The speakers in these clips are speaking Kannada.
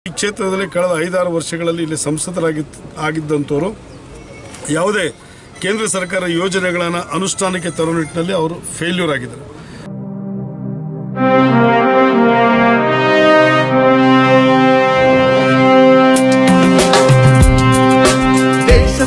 ಈ ಕ್ಷೇತ್ರದಲ್ಲಿ ಕಳೆದ 5-6 ವರ್ಷಗಳಲ್ಲಿ ಇಲ್ಲಿ ಸಂಸದರಾಗಿದ್ದಂಥವರು ಯಾವುದೇ ಕೇಂದ್ರ ಸರ್ಕಾರ ಯೋಜನೆಗಳನ್ನು ಅನುಷ್ಠಾನಕ್ಕೆ ತರುವ ನಿಟ್ಟಿನಲ್ಲಿ ಅವರು ಫೇಲ್ಯೂರ್ ಆಗಿದ್ದಾರೆ.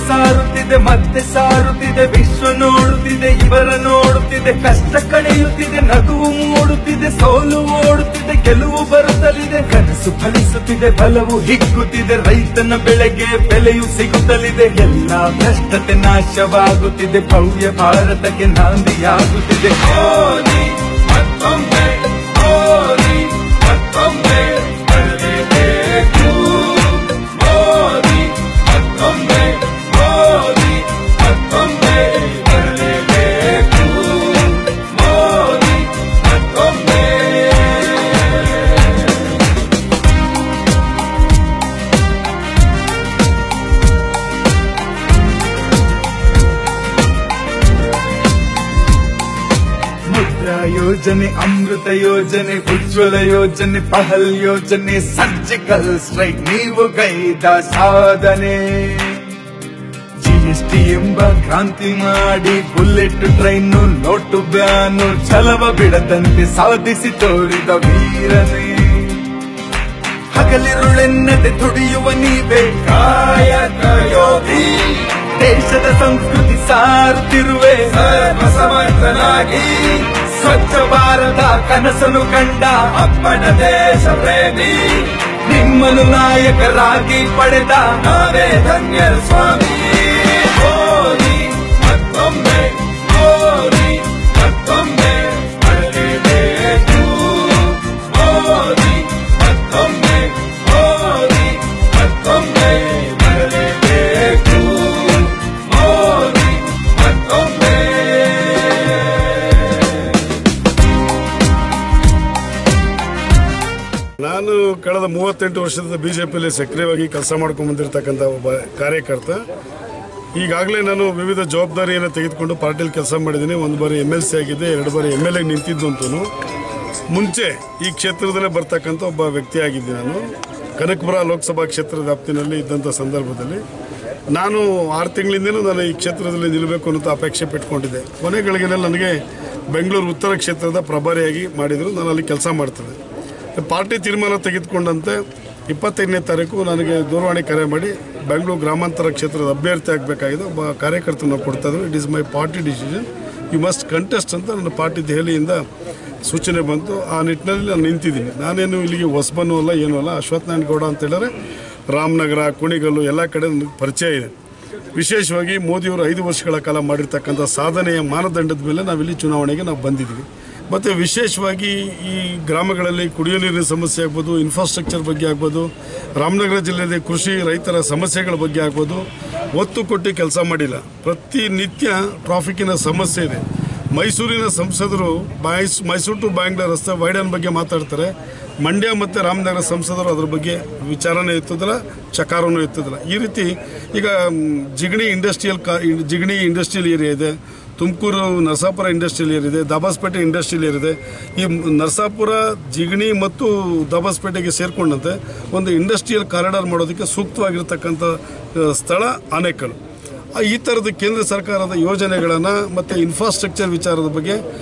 ಸಾರುತ್ತಿದೆ ಮತ್ತೆ ಸಾರುತ್ತಿದೆ, ವಿಶ್ವ ನೋಡುತ್ತಿದೆ, ಇವರ ನೋಡುತ್ತಿದೆ, ಕಷ್ಟ ಕಳೆಯುತ್ತಿದೆ, ನಗುವು ಮೂಡುತ್ತಿದೆ, ಸೋಲು ಓಡುತ್ತಿದೆ, ಗೆಲುವು ಬರುತ್ತಲಿದೆ, ಕನಸು ಫಲಿಸುತ್ತಿದೆ, ಬಲವು ಹಿಗ್ಗುತ್ತಿದೆ, ರೈತನ ಬೆಳೆಗೆ ಬೆಲೆಯು ಸಿಗುತ್ತಲಿದೆ, ಎಲ್ಲಾ ಭ್ರಷ್ಟತೆ ನಾಶವಾಗುತ್ತಿದೆ, ಭವ್ಯ ಭಾರತಕ್ಕೆ ನಾಂದಿಯಾಗುತ್ತಿದೆ. ಮೋದಿ ಮತ್ತೊಮ್ಮೆ, ಮೋದಿ ಮತ್ತೊಮ್ಮೆ ಬರಲೇಬೇಕು, ಮೋದಿ ಮತ್ತೊಮ್ಮೆ, ಮೋದಿ ಮತ್ತೊಮ್ಮೆ ಬರಲೇಬೇಕು, ಮೋದಿ ಮತ್ತೊಮ್ಮೆ. ಮುದ್ರಾ ಯೋಜನೆ, ಅಮೃತ ಯೋಜನೆ, ಉಜ್ವಲ ಯೋಜನೆ, ಪಹಲ್ ಯೋಜನೆ, ಸರ್ಜಿಕಲ್ ಸ್ಟ್ರೈಕ್ ನೀವು ಗೈದ ಸಾಧನೆ. ಜಿಎಸ್ಟಿ ಎಂಬ ಕ್ರಾಂತಿ ಮಾಡಿ ಬುಲೆಟ್ ಟ್ರೈನು, ನೋಟು ಬ್ಯಾನು, ಛಲವ ಬಿಡದಂತೆ ಸಾಧಿಸಿ ತೋರಿದ ವೀರನೇ. ಹಗಲಿರುಳೆನ್ನದೆ ದುಡಿಯುವ ನೀವೇ ಕಾಯಕ ಯೋಧಿ, ದೇಶದ ಸಂಸ್ಕೃತಿ ಸಾರುತ್ತಿರುವೆ ಸರ್ವಸಮರ್ಥನಾಗಿ. ಸ್ವಚ್ಛ ಭಾರತ ಕನಸನ್ನು ಕಂಡ ಅಪ್ಪನ ದೇಶ ಪ್ರೇಮಿ, ನಿಮ್ಮನ್ನು ನಾಯಕರಾಗಿ ಪಡೆದ ನಾವೇ ಧನ್ಯರು ಸ್ವಾಮಿ. ಮೋದಿ ಮತ್ತೊಮ್ಮೆ, ಮೋದಿ ಮತ್ತೊಮ್ಮೆ ಬರಲೇಬೇಕು, ಮೋದಿ ಮತ್ತೊಮ್ಮೆ, ಮೋದಿ ಮತ್ತೊಮ್ಮೆ ಬರಲೇಬೇಕು, ಮೋದಿ ಮತ್ತೊಮ್ಮೆ. ನಾನು ಕಳೆದ 38 ವರ್ಷದ ಬಿಜೆಪಿಯಲ್ಲಿ ಸಕ್ರಿಯವಾಗಿ ಕೆಲಸ ಮಾಡ್ಕೊಂಡು ಬಂದಿರತಕ್ಕಂಥ ಒಬ್ಬ ಕಾರ್ಯಕರ್ತ. ಈಗಾಗಲೇ ನಾನು ವಿವಿಧ ಜವಾಬ್ದಾರಿಯನ್ನು ತೆಗೆದುಕೊಂಡು ಪಾರ್ಟಿಯಲ್ಲಿ ಕೆಲಸ ಮಾಡಿದ್ದೀನಿ. 1 ಬಾರಿ MLC ಆಗಿದ್ದೆ, 2 ಬಾರಿ MLA ನಿಂತಿದ್ದು ಅಂತೂ. ಮುಂಚೆ ಈ ಕ್ಷೇತ್ರದಲ್ಲೇ ಬರ್ತಕ್ಕಂಥ ಒಬ್ಬ ವ್ಯಕ್ತಿ ಆಗಿದ್ದೆ. ನಾನು ಕನಕಪುರ ಲೋಕಸಭಾ ಕ್ಷೇತ್ರ ವ್ಯಾಪ್ತಿನಲ್ಲಿ ಇದ್ದಂಥ ಸಂದರ್ಭದಲ್ಲಿ ನಾನು 6 ತಿಂಗಳಿಂದಲೂ ನಾನು ಈ ಕ್ಷೇತ್ರದಲ್ಲಿ ನಿಲ್ಲಬೇಕು ಅನ್ನೋ ಅಪೇಕ್ಷೆ ಪಟ್ಕೊಂಡಿದ್ದೆ. ಕೊನೆ ಗಳಿಗೆನಲ್ಲಿ ನನಗೆ ಬೆಂಗಳೂರು ಉತ್ತರ ಕ್ಷೇತ್ರದ ಪ್ರಭಾರಿಯಾಗಿ ಮಾಡಿದರು. ನಾನು ಅಲ್ಲಿ ಕೆಲಸ ಮಾಡ್ತಿದ್ದೆ. ಪಾರ್ಟಿ ತೀರ್ಮಾನ ತೆಗೆದುಕೊಂಡಂತೆ 25ನೇ ತಾರೀಕು ನನಗೆ ದೂರವಾಣಿ ಕರೆ ಮಾಡಿ ಬೆಂಗಳೂರು ಗ್ರಾಮಾಂತರ ಕ್ಷೇತ್ರದ ಅಭ್ಯರ್ಥಿ ಆಗಬೇಕಾಗಿದೆ, ಒಬ್ಬ ಕಾರ್ಯಕರ್ತನ ಕೊಡ್ತಾಯಿದ್ರು. It is my party decision, you must contest ಅಂತ ನನ್ನ ಪಾರ್ಟಿ ದೆಹಲಿಯಿಂದ ಸೂಚನೆ ಬಂತು. ಆ ನಿಟ್ಟಿನಲ್ಲಿ ನಾನು ನಿಂತಿದ್ದೀನಿ. ನಾನೇನು ಇಲ್ಲಿಗೆ ಹೊಸಬನೂ ಅಲ್ಲ, ಏನೂ ಅಲ್ಲ. ಅಶ್ವಥ್ ನಾರಾಯಣ ಗೌಡ ಅಂತ ಹೇಳಿದ್ರೆ ರಾಮನಗರ, ಕುಣಿಗಲ್ಲು ಎಲ್ಲ ಕಡೆ ನನಗೆ ಪರಿಚಯ ಇದೆ. ವಿಶೇಷವಾಗಿ ಮೋದಿಯವರು 5 ವರ್ಷಗಳ ಕಾಲ ಮಾಡಿರ್ತಕ್ಕಂಥ ಸಾಧನೆಯ ಮಾನದಂಡದ ಮೇಲೆ ನಾವಿಲ್ಲಿ ಚುನಾವಣೆಗೆ ನಾವು ಬಂದಿದ್ದೀವಿ. ಮತ್ತು ವಿಶೇಷವಾಗಿ ಈ ಗ್ರಾಮಗಳಲ್ಲಿ ಕುಡಿಯೋ ನೀರಿನ ಸಮಸ್ಯೆ ಆಗ್ಬೋದು, ಇನ್ಫ್ರಾಸ್ಟ್ರಕ್ಚರ್ ಬಗ್ಗೆ ಆಗ್ಬೋದು, ರಾಮನಗರ ಜಿಲ್ಲೆಯಲ್ಲಿ ಕೃಷಿ ರೈತರ ಸಮಸ್ಯೆಗಳ ಬಗ್ಗೆ ಆಗ್ಬೋದು, ಒತ್ತು ಕೊಟ್ಟು ಕೆಲಸ ಮಾಡಿಲ್ಲ. ಪ್ರತಿನಿತ್ಯ ಟ್ರಾಫಿಕ್ಕಿನ ಸಮಸ್ಯೆ ಇದೆ. ಮೈಸೂರಿನ ಸಂಸದರು ಮೈಸೂರು ಟು ಬ್ಯಾಂಗ್ಳೂರ್ ರಸ್ತೆ ವೈಡನ್ ಬಗ್ಗೆ ಮಾತಾಡ್ತಾರೆ. ಮಂಡ್ಯ ಮತ್ತು ರಾಮನಗರ ಸಂಸದರು ಅದ್ರ ಬಗ್ಗೆ ವಿಚಾರನೇ ಎತ್ತೋದಿಲ್ಲ, ಚಕಾರನೂ ಎತ್ತೋದಿಲ್ಲ. ಈ ರೀತಿ ಈಗ ಜಿಗಣಿ ಇಂಡಸ್ಟ್ರಿಯಲ್ ಏರಿಯಾ ಇದೆ, ತುಮಕೂರು ನರಸಾಪುರ ಇಂಡಸ್ಟ್ರಿಯಲ್ ಏರಿಯಾ ಇದೆ, ದಾಬಾಸ್ಪೇಟೆ ಇಂಡಸ್ಟ್ರಿಯಲ್ ಏರಿಯಾ ಇದೆ. ಈ ನರಸಾಪುರ, ಜಿಗಣಿ ಮತ್ತು ದಾಬಾಸ್ಪೇಟೆಗೆ ಸೇರಿಕೊಂಡಂತೆ ಒಂದು ಇಂಡಸ್ಟ್ರಿಯಲ್ ಕಾರಿಡಾರ್ ಮಾಡೋದಕ್ಕೆ ಸೂಕ್ತವಾಗಿರ್ತಕ್ಕಂಥ ಸ್ಥಳ ಆನೇಕಲ್. ಈ ಥರದ ಕೇಂದ್ರ ಸರ್ಕಾರದ ಯೋಜನೆಗಳನ್ನು ಮತ್ತು ಇನ್ಫ್ರಾಸ್ಟ್ರಕ್ಚರ್ ವಿಚಾರದ ಬಗ್ಗೆ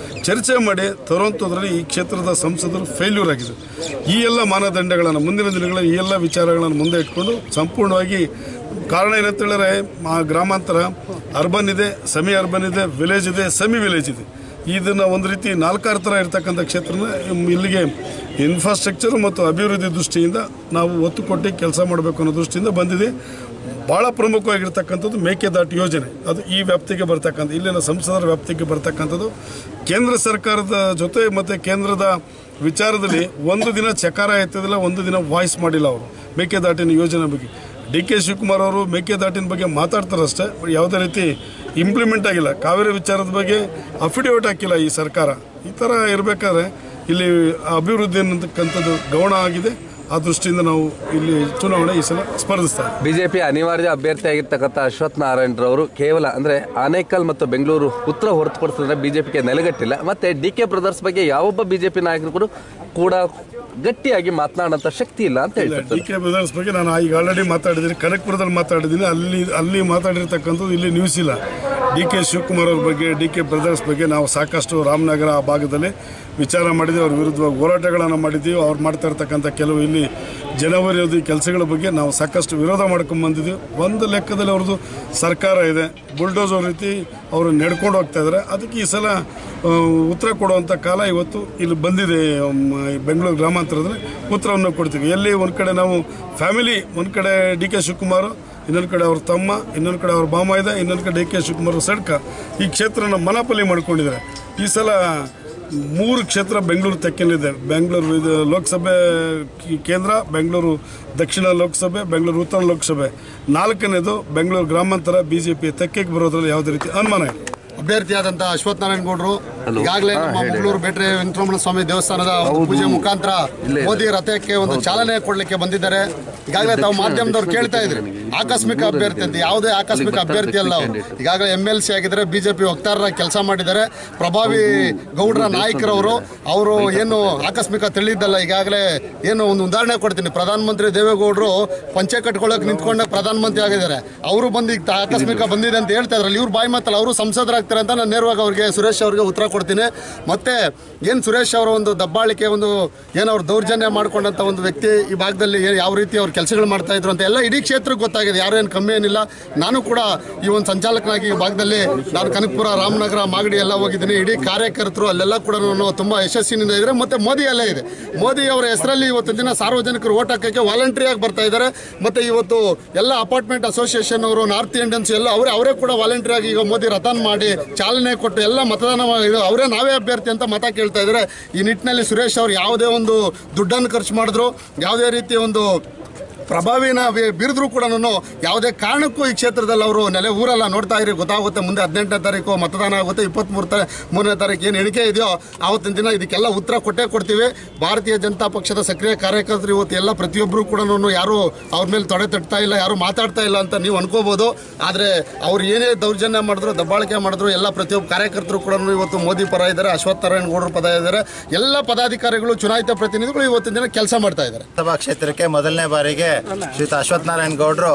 ಚರ್ಚೆ ಮಾಡಿ ತರುವಂಥದ್ರಲ್ಲಿ ಈ ಕ್ಷೇತ್ರದ ಸಂಸದರು ಫೇಲ್ಯೂರ್ ಆಗಿದೆ. ಈ ಎಲ್ಲ ಮಾನದಂಡಗಳನ್ನು ಮುಂದಿನ ದಿನಗಳಲ್ಲಿ ಈ ಎಲ್ಲ ವಿಚಾರಗಳನ್ನು ಮುಂದೆ ಇಟ್ಕೊಂಡು ಸಂಪೂರ್ಣವಾಗಿ ಕಾರಣ ಏನಂತ ಹೇಳಿದ್ರೆ, ಗ್ರಾಮಾಂತರ ಅರ್ಬನ್ ಇದೆ, ಸೆಮಿ ಅರ್ಬನ್ ಇದೆ, ವಿಲೇಜ್ ಇದೆ, ಸೆಮಿ ವಿಲೇಜ್ ಇದೆ. ಇದನ್ನು ಒಂದು ರೀತಿ 4 ಥರ ಇರ್ತಕ್ಕಂಥ ಕ್ಷೇತ್ರನ ಇಲ್ಲಿಗೆ ಇನ್ಫ್ರಾಸ್ಟ್ರಕ್ಚರ್ ಮತ್ತು ಅಭಿವೃದ್ಧಿ ದೃಷ್ಟಿಯಿಂದ ನಾವು ಒತ್ತು ಕೊಟ್ಟು ಕೆಲಸ ಮಾಡಬೇಕು ಅನ್ನೋ ದೃಷ್ಟಿಯಿಂದ ಬಂದಿದೆ. ಭಾಳ ಪ್ರಮುಖವಾಗಿರ್ತಕ್ಕಂಥದ್ದು ಮೇಕೆದಾಟು ಯೋಜನೆ. ಅದು ಈ ವ್ಯಾಪ್ತಿಗೆ ಬರ್ತಕ್ಕಂಥ, ಇಲ್ಲಿನ ಸಂಸದರ ವ್ಯಾಪ್ತಿಗೆ ಬರ್ತಕ್ಕಂಥದ್ದು. ಕೇಂದ್ರ ಸರ್ಕಾರದ ಜೊತೆ ಮತ್ತು ಕೇಂದ್ರದ ವಿಚಾರದಲ್ಲಿ ಒಂದು ದಿನ ಚಕಾರ ಎತ್ತದಿಲ್ಲ, ಒಂದು ದಿನ ವಾಯ್ಸ್ ಮಾಡಿಲ್ಲ ಅವರು ಮೇಕೆದಾಟಿನ ಯೋಜನೆ ಬಗ್ಗೆ. DK ಶಿವಕುಮಾರ್ ಅವರು ಮೇಕೆದಾಟಿನ ಬಗ್ಗೆ ಮಾತಾಡ್ತಾರಷ್ಟೇ, ಯಾವುದೇ ರೀತಿ ಇಂಪ್ಲಿಮೆಂಟ್ ಆಗಿಲ್ಲ. ಕಾವೇರಿ ವಿಚಾರದ ಬಗ್ಗೆ ಅಫಿಡೇವಿಟ್ ಹಾಕಿಲ್ಲ ಈ ಸರ್ಕಾರ. ಈ ಥರ ಇರಬೇಕಾದ್ರೆ ಇಲ್ಲಿ ಅಭಿವೃದ್ಧಿ ಅನ್ನತಕ್ಕಂಥದ್ದು ಗೌಣ ಆಗಿದೆ. ಆ ದೃಷ್ಟಿಯಿಂದ ನಾವು ಇಲ್ಲಿ ಚುನಾವಣೆ ಈ ಸಲ ಸ್ಪರ್ಧಿಸ್ತಾರೆ. ಬಿಜೆಪಿ ಅನಿವಾರ್ಯ ಅಭ್ಯರ್ಥಿಯಾಗಿರ್ತಕ್ಕಂಥ ಅಶ್ವಥ್ ನಾರಾಯಣರವರು ಕೇವಲ ಅಂದರೆ ಆನೇಕಲ್ ಮತ್ತು ಬೆಂಗಳೂರು ಉತ್ತರ ಹೊರತುಪಡಿಸಿದ್ರೆ ಬಿಜೆಪಿಗೆ ನೆಲೆಗಟ್ಟಿಲ್ಲ. ಮತ್ತು DK ಬ್ರದರ್ಸ್ ಬಗ್ಗೆ ಯಾವೊಬ್ಬ ಬಿಜೆಪಿ ನಾಯಕರು ಕೂಡ ಗಟ್ಟಿಯಾಗಿ ಮಾತನಾಡೋಂಥ ಶಕ್ತಿ ಇಲ್ಲ ಅಂತ ಹೇಳ್ತಾರೆ. ಡಿ ಕೆ ಬ್ರದರ್ಸ್ ಬಗ್ಗೆ ನಾನು ಈಗ ಆಲ್ರೆಡಿ ಮಾತಾಡಿದ್ದೀನಿ, ಕನಕಪುರದಲ್ಲಿ ಮಾತಾಡಿದ್ದೀನಿ. ಅಲ್ಲಿ ಮಾತಾಡಿರ್ತಕ್ಕಂಥದ್ದು ಇಲ್ಲಿ ನ್ಯೂಸ್ ಇಲ್ಲ. ಡಿ ಕೆ ಶಿವಕುಮಾರ್ ಅವ್ರ ಬಗ್ಗೆ, ಡಿ ಕೆ ಬ್ರದರ್ಸ್ ಬಗ್ಗೆ ನಾವು ಸಾಕಷ್ಟು ರಾಮನಗರ ಆ ಭಾಗದಲ್ಲಿ ವಿಚಾರ ಮಾಡಿದ್ದೀವಿ. ಅವ್ರ ವಿರುದ್ಧವಾಗಿ ಹೋರಾಟಗಳನ್ನು ಮಾಡಿದ್ದೀವಿ. ಅವ್ರು ಮಾಡ್ತಾ ಇರ್ತಕ್ಕಂಥ ಕೆಲವು ಇಲ್ಲಿ ಜನವರಿಯೋದು ಕೆಲಸಗಳ ಬಗ್ಗೆ ನಾವು ಸಾಕಷ್ಟು ವಿರೋಧ ಮಾಡ್ಕೊಂಡು ಬಂದಿದ್ದೀವಿ. ಒಂದು ಲೆಕ್ಕದಲ್ಲಿ ಅವ್ರದ್ದು ಸರ್ಕಾರ ಇದೆ, ಬುಲ್ಡೋಸರ್ ರೀತಿ ಅವರು ನಡ್ಕೊಂಡು ಹೋಗ್ತಾ ಇದ್ದಾರೆ. ಅದಕ್ಕೆ ಈ ಸಲ ಉತ್ತರ ಕೊಡುವಂಥ ಕಾಲ ಇವತ್ತು ಇಲ್ಲಿ ಬಂದಿದೆ. ಬೆಂಗಳೂರು ಗ್ರಾಮಾಂತರದಲ್ಲಿ ಉತ್ತರವನ್ನು ಕೊಡ್ತೀವಿ. ಎಲ್ಲಿ ಒಂದು ಕಡೆ ನಾವು ಫ್ಯಾಮಿಲಿ, ಒಂದು ಕಡೆ ಡಿ ಕೆ ಶಿವಕುಮಾರ್, ಇನ್ನೊಂದು ಕಡೆ ಅವ್ರ ತಮ್ಮ, ಇನ್ನೊಂದು ಕಡೆ ಅವ್ರ ಬಾಮ ಇದೆ, ಇನ್ನೊಂದು ಕಡೆ ಡಿ ಕೆ ಶಿವಕುಮಾರ್ ಸಡ್ಕ ಈ ಕ್ಷೇತ್ರನ ಮನಪಲ್ಲಿ ಮಾಡ್ಕೊಂಡಿದ್ದಾರೆ. ಈ ಸಲ 3 ಕ್ಷೇತ್ರ ಬೆಂಗಳೂರು ತೆಕ್ಕಲಿದೆ. ಬೆಂಗಳೂರು ಇದು ಲೋಕಸಭೆ ಕೇಂದ್ರ, ಬೆಂಗಳೂರು ದಕ್ಷಿಣ ಲೋಕಸಭೆ, ಬೆಂಗಳೂರು ಉತ್ತರ ಲೋಕಸಭೆ. 4ನೇದು ಬೆಂಗಳೂರು ಗ್ರಾಮಾಂತರ ಬಿಜೆಪಿ ತೆಕ್ಕೆಗೆ ಬರೋದ್ರಲ್ಲಿ ಯಾವುದೇ ರೀತಿ ಅನುಮಾನ ಇಲ್ಲ. ಅಭ್ಯರ್ಥಿಯಾದಂತಹ ಅಶ್ವಥ್ ನಾರಾಯಣ ಗೌಡರು ಈಗಾಗಲೇ ನಮ್ಮ ಮಂಗಳೂರು ಬೇಟ್ರೆ ವೆಂಕಟರಮಣ ಸ್ವಾಮಿ ದೇವಸ್ಥಾನದ ಪೂಜೆ ಮುಖಾಂತರ ಮೋದಿ ರಥಕ್ಕೆ ಒಂದು ಚಾಲನೆ ಕೊಡ್ಲಿಕ್ಕೆ ಬಂದಿದ್ದಾರೆ. ಈಗಾಗಲೇ ತಾವು ಮಾಧ್ಯಮದವ್ರು ಕೇಳ್ತಾ ಇದ್ರಿ, ಆಕಸ್ಮಿಕ ಅಭ್ಯರ್ಥಿ ಅಂತ. ಯಾವುದೇ ಆಕಸ್ಮಿಕ ಅಭ್ಯರ್ಥಿ ಅಲ್ಲ ಅವರು. ಈಗಾಗಲೇ MLC ಆಗಿದ್ದಾರೆ, ಬಿಜೆಪಿ ವಕ್ತಾರರ ಕೆಲಸ ಮಾಡಿದ್ದಾರೆ. ಪ್ರಭಾವಿ ಗೌಡರ ನಾಯಕರವರು, ಅವರು ಏನು ಆಕಸ್ಮಿಕ ತಿಳಿದಿದ್ದಲ್ಲ. ಈಗಾಗಲೇ ಏನು ಒಂದು ಉದಾಹರಣೆ ಕೊಡ್ತೀನಿ. ಪ್ರಧಾನಮಂತ್ರಿ ದೇವೇಗೌಡರು ಪಂಚೆ ಕಟ್ಕೊಳ್ಳೋಕೆ ನಿಂತ್ಕೊಂಡೆ ಪ್ರಧಾನಮಂತ್ರಿ ಆಗಿದ್ದಾರೆ. ಅವರು ಬಂದು ಈಗ ಆಕಸ್ಮಿಕ ಬಂದಿದೆ ಅಂತ ಹೇಳ್ತಾ ಇದ್ರಲ್ಲ, ಇವ್ರು ಬಾಯಿ ಮಾತಲ್ಲ, ಅವರು ಸಂಸದರಾಗ್ತಾರೆ ಅಂತ ನಾನು ನೇರವಾಗಿ ಅವ್ರಿಗೆ ಸುರೇಶ್ ಅವ್ರಿಗೆ ಉತ್ತರ ಕೊಡ್ತೀನಿ. ಮತ್ತೆ ಏನು ಸುರೇಶ್ ಅವರ ಒಂದು ದಬ್ಬಾಳಿಕೆ, ಒಂದು ಏನು ಅವ್ರು ದೌರ್ಜನ್ಯ ಮಾಡ್ಕೊಂಡಂಥ ಒಂದು ವ್ಯಕ್ತಿ ಈ ಭಾಗದಲ್ಲಿ ಯಾವ ರೀತಿ ಅವ್ರು ಕೆಲಸಗಳು ಮಾಡ್ತಾ ಇದ್ರು ಅಂತ ಎಲ್ಲ ಇಡೀ ಕ್ಷೇತ್ರಕ್ಕೆ ಗೊತ್ತಾಗಿದೆ. ಯಾರೇನು ಕಮ್ಮಿ ಏನಿಲ್ಲ. ನಾನು ಕೂಡ ಈ ಒಂದು ಸಂಚಾಲಕನಾಗಿ ಈ ಭಾಗದಲ್ಲಿ ನಾನು ಕನಕಪುರ, ರಾಮನಗರ, ಮಾಗಡಿ ಎಲ್ಲ ಹೋಗಿದ್ದೀನಿ. ಇಡೀ ಕಾರ್ಯಕರ್ತರು ಅಲ್ಲೆಲ್ಲ ಕೂಡ ತುಂಬ ಯಶಸ್ಸಿನಿಂದ ಇದ್ದಾರೆ. ಮತ್ತು ಮೋದಿ ಅಲ್ಲೇ ಇದೆ. ಮೋದಿ ಅವರ ಹೆಸರಲ್ಲಿ ಇವತ್ತು ದಿನ ಸಾರ್ವಜನಿಕರು ಓಟ್ ಹಾಕೋಕ್ಕೆ ವಾಲಂಟ್ರಿಯಾಗಿ ಬರ್ತಾ ಇದ್ದಾರೆ. ಮತ್ತು ಇವತ್ತು ಎಲ್ಲ ಅಪಾರ್ಟ್ಮೆಂಟ್ ಅಸೋಸಿಯೇಷನ್ ಅವರು, ನಾರ್ತ್ ಇಂಡಿಯನ್ಸ್ ಎಲ್ಲ ಅವರೇ ಕೂಡ ವಾಲಂಟ್ರಿಯಾಗಿ ಈಗ ಮೋದಿ ರಥನ ಮಾಡಿ ಚಾಲನೆ ಕೊಟ್ಟು ಎಲ್ಲ ಮತದಾನ ಅವರೇ ನಾವೇ ಅಭ್ಯರ್ಥಿ ಅಂತ ಮತ ಕೇಳ್ತಾ ಇದ್ದಾರೆ. ಈ ನಿಟ್ಟಿನಲ್ಲಿ ಸುರೇಶ್ ಅವರು ಯಾವುದೇ ಒಂದು ದುಡ್ಡನ್ನು ಖರ್ಚು ಮಾಡಿದ್ರು, ಯಾವುದೇ ರೀತಿಯ ಒಂದು ಪ್ರಭಾವಿನ ಬಿರಿದ್ರು ಕೂಡ ಯಾವುದೇ ಕಾರಣಕ್ಕೂ ಈ ಕ್ಷೇತ್ರದಲ್ಲಿ ಅವರು ನೆಲೆ ಊರಲ್ಲ. ನೋಡ್ತಾ ಇರಿ, ಗೊತ್ತಾಗುತ್ತೆ. ಮುಂದೆ 18ನೇ ತಾರೀಕು ಮತದಾನ ಆಗುತ್ತೆ. 23ನೇ ತಾರೀಕು ಏನು ಎಣಿಕೆ ಇದೆಯೋ ಆವತ್ತಿನ ದಿನ ಇದಕ್ಕೆಲ್ಲ ಉತ್ತರ ಕೊಟ್ಟೇ ಕೊಡ್ತೀವಿ. ಭಾರತೀಯ ಜನತಾ ಪಕ್ಷದ ಸಕ್ರಿಯ ಕಾರ್ಯಕರ್ತರು ಇವತ್ತು ಎಲ್ಲ ಪ್ರತಿಯೊಬ್ಬರು ಕೂಡ ಯಾರು ಅವ್ರ ಮೇಲೆ ತೊಡೆ ತಟ್ತಾ ಇಲ್ಲ, ಯಾರು ಮಾತಾಡ್ತಾ ಇಲ್ಲ ಅಂತ ನೀವು ಅನ್ಕೋಬೋದು. ಆದರೆ ಅವ್ರು ಏನೇ ದೌರ್ಜನ್ಯ ಮಾಡಿದ್ರು, ದಬ್ಬಾಳಿಕೆ ಮಾಡಿದ್ರು, ಎಲ್ಲ ಪ್ರತಿಯೊಬ್ಬ ಕಾರ್ಯಕರ್ತರು ಕೂಡ ಇವತ್ತು ಮೋದಿ ಪರ ಇದ್ದಾರೆ, ಅಶ್ವಥ್ ನಾರಾಯಣ ಗೌಡರು ಪದ ಇದ್ದಾರೆ. ಎಲ್ಲ ಪದಾಧಿಕಾರಿಗಳು, ಚುನಾಯಿತ ಪ್ರತಿನಿಧಿಗಳು ಇವತ್ತಿನ ದಿನ ಕೆಲಸ ಮಾಡ್ತಾ ಇದ್ದಾರೆ. ಸಭಾ ಕ್ಷೇತ್ರಕ್ಕೆ ಮೊದಲನೇ ಬಾರಿಗೆ ಶ್ರೀಯುತ ಅಶ್ವಥ್ ನಾರಾಯಣ ಗೌಡರು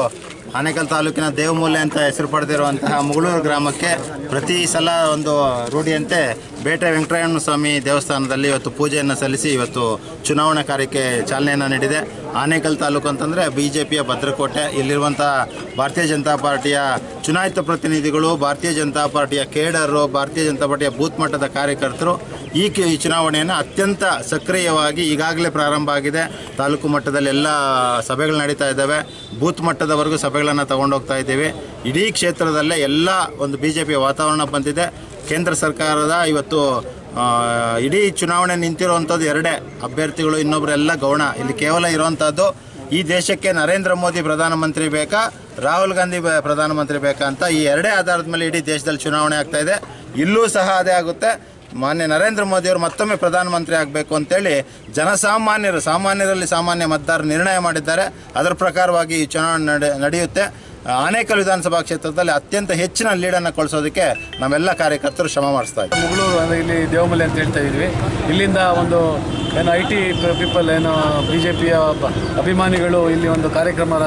ಆನೇಕಲ್ ತಾಲೂಕಿನ ದೇವಮೂಲೆ ಅಂತ ಹೆಸರು ಪಡೆದಿರುವಂತಹ ಮುಗಳೂರು ಗ್ರಾಮಕ್ಕೆ ಪ್ರತಿ ಸಲ ಒಂದು ರೂಢಿಯಂತೆ ಬೇಟೆ ವೆಂಕಟರಮಣ ಸ್ವಾಮಿ ದೇವಸ್ಥಾನದಲ್ಲಿ ಇವತ್ತು ಪೂಜೆಯನ್ನು ಸಲ್ಲಿಸಿ ಇವತ್ತು ಚುನಾವಣಾ ಕಾರ್ಯಕ್ಕೆ ಚಾಲನೆಯನ್ನು ನೀಡಿದೆ. ಆನೇಕಲ್ ತಾಲೂಕು ಅಂತಂದರೆ BJPಯ ಭದ್ರಕೋಟೆ. ಇಲ್ಲಿರುವಂಥ ಭಾರತೀಯ ಜನತಾ ಪಾರ್ಟಿಯ ಚುನಾಯಿತ ಪ್ರತಿನಿಧಿಗಳು, ಭಾರತೀಯ ಜನತಾ ಪಾರ್ಟಿಯ ಕೇಡರು, ಭಾರತೀಯ ಜನತಾ ಪಾರ್ಟಿಯ ಬೂತ್ ಮಟ್ಟದ ಕಾರ್ಯಕರ್ತರು ಈ ಚುನಾವಣೆಯನ್ನು ಅತ್ಯಂತ ಸಕ್ರಿಯವಾಗಿ ಈಗಾಗಲೇ ಪ್ರಾರಂಭ ಆಗಿದೆ. ತಾಲೂಕು ಮಟ್ಟದಲ್ಲಿ ಎಲ್ಲ ಸಭೆಗಳು ನಡೀತಾ ಇದ್ದಾವೆ. ಬೂತ್ ಮಟ್ಟದವರೆಗೂ ಸಭೆಗಳನ್ನು ತಗೊಂಡೋಗ್ತಾ ಇದ್ದೀವಿ. ಇಡೀ ಕ್ಷೇತ್ರದಲ್ಲೇ ಎಲ್ಲ ಒಂದು BJP ವಾತಾವರಣ ಬಂದಿದೆ. ಕೇಂದ್ರ ಸರ್ಕಾರದ ಇವತ್ತು ಇಡೀ ಚುನಾವಣೆ ನಿಂತಿರುವಂಥದ್ದು 2 ಅಭ್ಯರ್ಥಿಗಳು, ಇನ್ನೊಬ್ಬರೆಲ್ಲ ಗೌಣ. ಇಲ್ಲಿ ಕೇವಲ ಇರುವಂಥದ್ದು ಈ ದೇಶಕ್ಕೆ ನರೇಂದ್ರ ಮೋದಿ ಪ್ರಧಾನಮಂತ್ರಿ ಬೇಕಾ, ರಾಹುಲ್ ಗಾಂಧಿ ಪ್ರಧಾನಮಂತ್ರಿ ಬೇಕಾ ಅಂತ ಈ 2 ಆಧಾರದ ಮೇಲೆ ಇಡೀ ದೇಶದಲ್ಲಿ ಚುನಾವಣೆ ಆಗ್ತಾ ಇದೆ. ಇಲ್ಲೂ ಸಹ ಅದೇ ಆಗುತ್ತೆ. ಮಾನ್ಯ ನರೇಂದ್ರ ಮೋದಿಯವರು ಮತ್ತೊಮ್ಮೆ ಪ್ರಧಾನಮಂತ್ರಿ ಆಗಬೇಕು ಅಂತೇಳಿ ಸಾಮಾನ್ಯರಲ್ಲಿ ಸಾಮಾನ್ಯ ಮತದಾರರು ನಿರ್ಣಯ ಮಾಡಿದ್ದಾರೆ. ಅದರ ಪ್ರಕಾರವಾಗಿ ಈ ಚುನಾವಣೆ ನಡೆಯುತ್ತೆ. ಆನೇಕಲ್ ವಿಧಾನಸಭಾ ಕ್ಷೇತ್ರದಲ್ಲಿ ಅತ್ಯಂತ ಹೆಚ್ಚಿನ ಲೀಡನ್ನು ಕೊಳಿಸೋದಕ್ಕೆ ನಾವೆಲ್ಲ ಕಾರ್ಯಕರ್ತರು ಶ್ರಮ ಮಾಡಿಸ್ತಾ ಇದ್ದೀವಿ. ಮುಗಳೂರು ಅಂದರೆ ಇಲ್ಲಿ ದೇವಮಲೆ ಅಂತ ಹೇಳ್ತಾ ಇದ್ವಿ. ಇಲ್ಲಿಂದ ಒಂದು ಏನು IT ಪೀಪಲ್, ಏನು BJPಯ ಅಭಿಮಾನಿಗಳು ಇಲ್ಲಿ ಒಂದು ಕಾರ್ಯಕ್ರಮ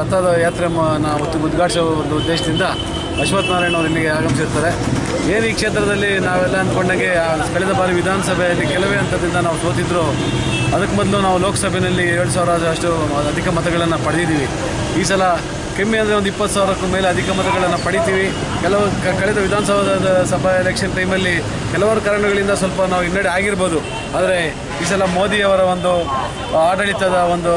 ರಥದ ಯಾತ್ರೆಯನ್ನು ಉದ್ಘಾಟಿಸೋ ಒಂದು ಉದ್ದೇಶದಿಂದ ಅಶ್ವಥ್ ನಾರಾಯಣ ಅವರು ಇಲ್ಲಿಗೆ ಆಗಮಿಸಿರ್ತಾರೆ. ಏನು ಈ ಕ್ಷೇತ್ರದಲ್ಲಿ ನಾವೆಲ್ಲ ಅಂದ್ಕೊಂಡಾಗೆ ಕಳೆದ ಬಾರಿ ವಿಧಾನಸಭೆಯಲ್ಲಿ ಕೆಲವೇ ಹಂತದಿಂದ ನಾವು ಸೋತಿದ್ರು. ಅದಕ್ಕೆ ಮೊದಲು ನಾವು ಲೋಕಸಭೆಯಲ್ಲಿ 7,000 ಅಷ್ಟು ಅಧಿಕ ಮತಗಳನ್ನು ಪಡೆದಿದ್ದೀವಿ. ಈ ಸಲ ಕಮ್ಮಿ ಅಂದರೆ ಒಂದು 20,000ಕ್ಕೂ ಮೇಲೆ ಅಧಿಕ ಮತಗಳನ್ನು ಪಡಿತೀವಿ. ಕಳೆದ ವಿಧಾನಸಭಾ ಎಲೆಕ್ಷನ್ ಟೈಮಲ್ಲಿ ಕೆಲವರು ಕಾರಣಗಳಿಂದ ಸ್ವಲ್ಪ ನಾವು ಹಿನ್ನಡೆ ಆಗಿರ್ಬೋದು. ಆದರೆ ಈ ಸಲ ಮೋದಿಯವರ ಒಂದು ಆಡಳಿತದ ಒಂದು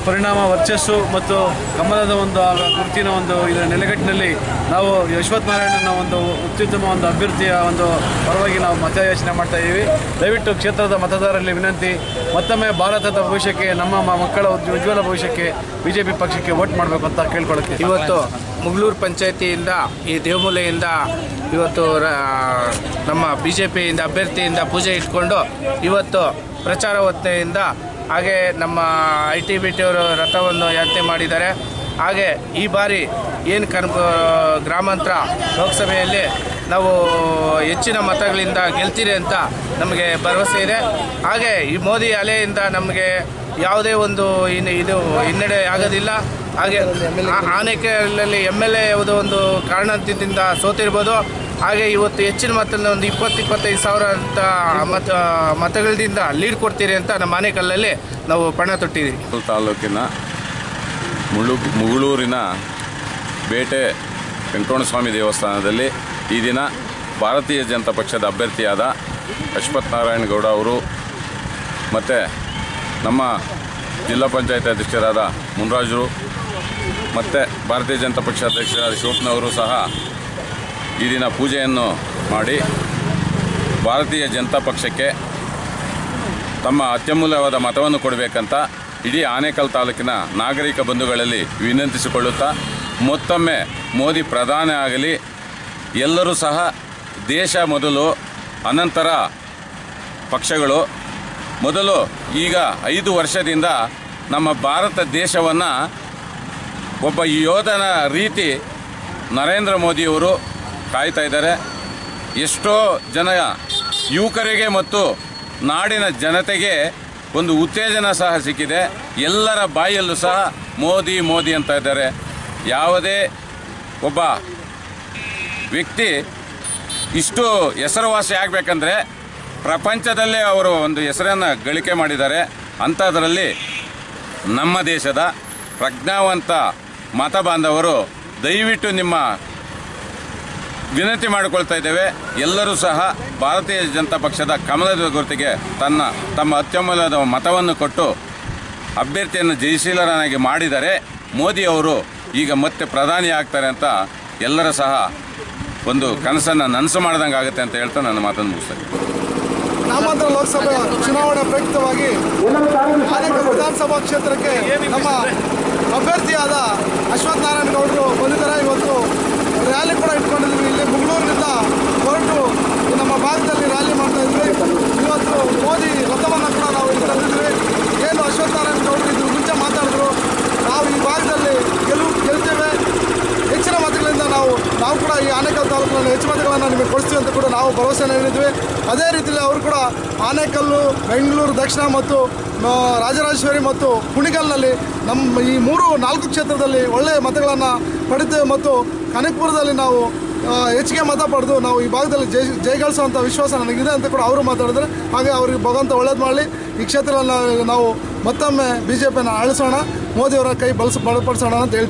ಪರಿಣಾಮ, ವರ್ಚಸ್ಸು ಮತ್ತು ಕಮಲದ ಒಂದು ಗುರುತಿನ ಒಂದು ಇದರ ನೆಲೆಗಟ್ಟಿನಲ್ಲಿ ನಾವು ಅಶ್ವಥ್ ನಾರಾಯಣನ ಒಂದು ಅತ್ಯುತ್ತಮ ಒಂದು ಅಭ್ಯರ್ಥಿಯ ಒಂದು ಪರವಾಗಿ ನಾವು ಮತಯಾಚನೆ ಮಾಡ್ತಾ ಇದ್ದೀವಿ. ದಯವಿಟ್ಟು ಕ್ಷೇತ್ರದ ಮತದಾರರಲ್ಲಿ ವಿನಂತಿ, ಮತ್ತೊಮ್ಮೆ ಭಾರತದ ಭವಿಷ್ಯಕ್ಕೆ, ನಮ್ಮ ಮಕ್ಕಳ ಉಜ್ವಲ ಭವಿಷ್ಯಕ್ಕೆ BJP ಪಕ್ಷಕ್ಕೆ ವೋಟ್ ಮಾಡಬೇಕು ಅಂತ ಕೇಳ್ಕೊಳ್ಳುತ್ತೆ. ಇವತ್ತು ಮುಗಳೂರು ಪಂಚಾಯತಿಯಿಂದ ಈ ದೇವಮೂಲೆಯಿಂದ ಇವತ್ತು ನಮ್ಮ BJPಯಿಂದ ಅಭ್ಯರ್ಥಿಯಿಂದ ಪೂಜೆ ಇಟ್ಕೊಂಡು ಇವತ್ತು ಪ್ರಚಾರ ಹೊತ್ತೆಯಿಂದ ಹಾಗೆ ನಮ್ಮ ITBT ಅವರು ರಥವನ್ನು ಯಾತ್ರೆ ಮಾಡಿದ್ದಾರೆ. ಹಾಗೆ ಈ ಬಾರಿ ಏನು ಗ್ರಾಮಾಂತರ ಲೋಕಸಭೆಯಲ್ಲಿ ನಾವು ಹೆಚ್ಚಿನ ಮತಗಳಿಂದ ಗೆಲ್ತೀರಿ ಅಂತ ನಮಗೆ ಭರವಸೆ ಇದೆ. ಹಾಗೆ ಈ ಮೋದಿ ಅಲೆಯಿಂದ ನಮಗೆ ಯಾವುದೇ ಒಂದು ಇದು ಹಿನ್ನಡೆ ಆಗೋದಿಲ್ಲ. ಹಾಗೆ ಆನೇಕಲ್ಲಲ್ಲಿ MLA ಯಾವುದೋ ಒಂದು ಕಾರಣದಿಂದ ಸೋತಿರ್ಬೋದು. ಹಾಗೆ ಇವತ್ತು ಹೆಚ್ಚಿನ ಮತದಿಂದ ಒಂದು 20-25 ಸಾವಿರ ಅಂತ ಮತಗಳಿಂದ ಲೀಡ್ ಕೊಡ್ತೀರಿ ಅಂತ ನಮ್ಮ ಆನೇಕಲ್ಲಲ್ಲಿ ನಾವು ಪಣ ತೊಟ್ಟಿದ್ದೀವಿ. ತಾಲೂಕಿನ ಮುಗಳೂರಿನ ಬೇಟೆ ವೆಂಕಟರಮಣ ದೇವಸ್ಥಾನದಲ್ಲಿ ಈ ದಿನ ಭಾರತೀಯ ಜನತಾ ಪಕ್ಷದ ಅಭ್ಯರ್ಥಿಯಾದ ಅಶ್ವಥ್ ನಾರಾಯಣ್ ಗೌಡ ಅವರು ಮತ್ತು ನಮ್ಮ ಜಿಲ್ಲಾ ಪಂಚಾಯತ್ ಅಧ್ಯಕ್ಷರಾದ ಮುನ್ರಾಜರು ಮತ್ತು ಭಾರತೀಯ ಜನತಾ ಪಕ್ಷ ಅಧ್ಯಕ್ಷರಾದ ಶಿವಪ್ಪನವರು ಸಹ ಈ ದಿನ ಪೂಜೆಯನ್ನು ಮಾಡಿ ಭಾರತೀಯ ಜನತಾ ಪಕ್ಷಕ್ಕೆ ತಮ್ಮ ಅತ್ಯಮೂಲ್ಯವಾದ ಮತವನ್ನು ಕೊಡಬೇಕಂತ ಇಡೀ ಆನೇಕಲ್ ತಾಲೂಕಿನ ನಾಗರಿಕ ಬಂಧುಗಳಲ್ಲಿ ವಿನಂತಿಸಿಕೊಳ್ಳುತ್ತಾ ಮತ್ತೊಮ್ಮೆ ಮೋದಿ ಪ್ರಧಾನಿ ಆಗಲಿ, ಎಲ್ಲರೂ ಸಹ ದೇಶ ಮೊದಲು ಅನಂತರ ಪಕ್ಷಗಳು ಮೊದಲು. ಈಗ 5 ವರ್ಷದಿಂದ ನಮ್ಮ ಭಾರತ ದೇಶವನ್ನು ಒಬ್ಬ ಯೋಧನ ರೀತಿ ನರೇಂದ್ರ ಮೋದಿಯವರು ಕಾಯ್ತಾ ಇದ್ದಾರೆ. ಎಷ್ಟೋ ಜನ ಯುವಕರಿಗೆ ಮತ್ತು ನಾಡಿನ ಜನತೆಗೆ ಒಂದು ಉತ್ತೇಜನ ಸಹ ಸಿಕ್ಕಿದೆ. ಎಲ್ಲರ ಬಾಯಲ್ಲೂ ಸಹ ಮೋದಿ ಮೋದಿ ಅಂತ ಇದ್ದಾರೆ. ಯಾವುದೇ ಒಬ್ಬ ವ್ಯಕ್ತಿ ಇಷ್ಟು ಹೆಸರುವಾಸಿ ಆಗಬೇಕಂದ್ರೆ ಪ್ರಪಂಚದಲ್ಲೇ ಅವರು ಒಂದು ಹೆಸರನ್ನು ಗಳಿಕೆ ಮಾಡಿದ್ದಾರೆ. ಅಂಥದ್ರಲ್ಲಿ ನಮ್ಮ ದೇಶದ ಪ್ರಜ್ಞಾವಂತ ಮತ ಬಾಂಧವರು ದಯವಿಟ್ಟು ನಿಮ್ಮ ವಿನಂತಿ ಮಾಡಿಕೊಳ್ತಾ ಇದ್ದೇವೆ, ಎಲ್ಲರೂ ಸಹ ಭಾರತೀಯ ಜನತಾ ಪಕ್ಷದ ಕಮಲದ ಗುರುತಿಗೆ ತಮ್ಮ ಅತ್ಯಮೂಲ್ಯದ ಮತವನ್ನು ಕೊಟ್ಟು ಅಭ್ಯರ್ಥಿಯನ್ನು ಜಯಶೀಲರನ್ನಾಗಿ ಮಾಡಿದರೆ ಮೋದಿಯವರು ಈಗ ಮತ್ತೆ ಪ್ರಧಾನಿ ಆಗ್ತಾರೆ ಅಂತ ಎಲ್ಲರ ಸಹ ಒಂದು ಕನಸನ್ನು ನನಸು ಮಾಡ್ದಂಗೆ ಆಗುತ್ತೆ ಅಂತ ಹೇಳ್ತಾ ನನ್ನ ಮಾತನ್ನು ಮುಗಿಸ್ತೇನೆ. ನಾಮಂತರ ಲೋಕಸಭೆ ಚುನಾವಣೆ ಪ್ರಯುಕ್ತವಾಗಿ ಆನೇಕಲ್ ವಿಧಾನಸಭಾ ಕ್ಷೇತ್ರಕ್ಕೆ ನಮ್ಮ ಅಭ್ಯರ್ಥಿಯಾದ ಅಶ್ವಥ್ ನಾರಾಯಣ್ ಗೌಡರು ಬಂದಿದ್ದಾರೆ. ಇವತ್ತು ರ್ಯಾಲಿ ಕೂಡ ಇಟ್ಕೊಂಡಿದ್ವಿ. ಇಲ್ಲಿ ಮುಗಳೂರಿನಿಂದ ಹೊರಟು ನಮ್ಮ ಭಾಗದಲ್ಲಿ ರ್ಯಾಲಿ ಮಾಡ್ತಾ ಇದ್ವಿ. ಇವತ್ತು ಮೋದಿ ರಥವನ್ನು ಕೂಡ ನಾವು ಇಲ್ಲಿ ತಂದಿದ್ವಿ. ಏನು ಅಶ್ವಥ್ ನಾರಾಯಣ್ ಗೌಡರು ಇದ್ರ ಮುಂಚೆ ಮಾತಾಡಿದ್ರು, ನಾವು ಈ ಭಾಗದಲ್ಲಿ ಗೆಲ್ತೇವೆ, ಹೆಚ್ಚಿನ ಮತಗಳಿಂದ ನಾವು ಕೂಡ ಈ ಆನೇಕಲ್ ತಾಲೂಕಿನಲ್ಲಿ ಹೆಚ್ಚು ಮತಗಳನ್ನು ನಿಮಗೆ ಕೊಡಿಸ್ತೀವಿ ಅಂತ ಕೂಡ ನಾವು ಭರವಸೆ ನೀಡಿದ್ವಿ. ಅದೇ ರೀತಿಯಲ್ಲಿ ಅವರು ಕೂಡ ಆನೇಕಲ್ಲು, ಬೆಂಗಳೂರು ದಕ್ಷಿಣ ಮತ್ತು ರಾಜರಾಜೇಶ್ವರಿ ಮತ್ತು ಕುಣಿಗಲ್ನಲ್ಲಿ ನಮ್ಮ ಈ 3-4 ಕ್ಷೇತ್ರದಲ್ಲಿ ಒಳ್ಳೆಯ ಮತಗಳನ್ನು ಪಡಿತೇವೆ ಮತ್ತು ಕನಕಪುರದಲ್ಲಿ ನಾವು ಹೆಚ್ಚಿಗೆ ಮತ ಪಡೆದು ನಾವು ಈ ಭಾಗದಲ್ಲಿ ಜಯಗಳಿಸುವಂಥ ವಿಶ್ವಾಸ ನನಗಿದೆ ಅಂತ ಕೂಡ ಅವರು ಮಾತಾಡಿದ್ರೆ. ಹಾಗೆ ಅವ್ರಿಗೆ ಭಗವಂತ ಒಳ್ಳೇದು ಮಾಡಲಿ. ಈ ಕ್ಷೇತ್ರದಲ್ಲಿ ನಾವು ಮತ್ತೊಮ್ಮೆ BJPಯನ್ನು ಅಳಿಸೋಣ, ಮೋದಿಯವರ ಕೈ ಬಲಪಡಿಸೋಣ ಅಂತ ಹೇಳ್ತೀವಿ.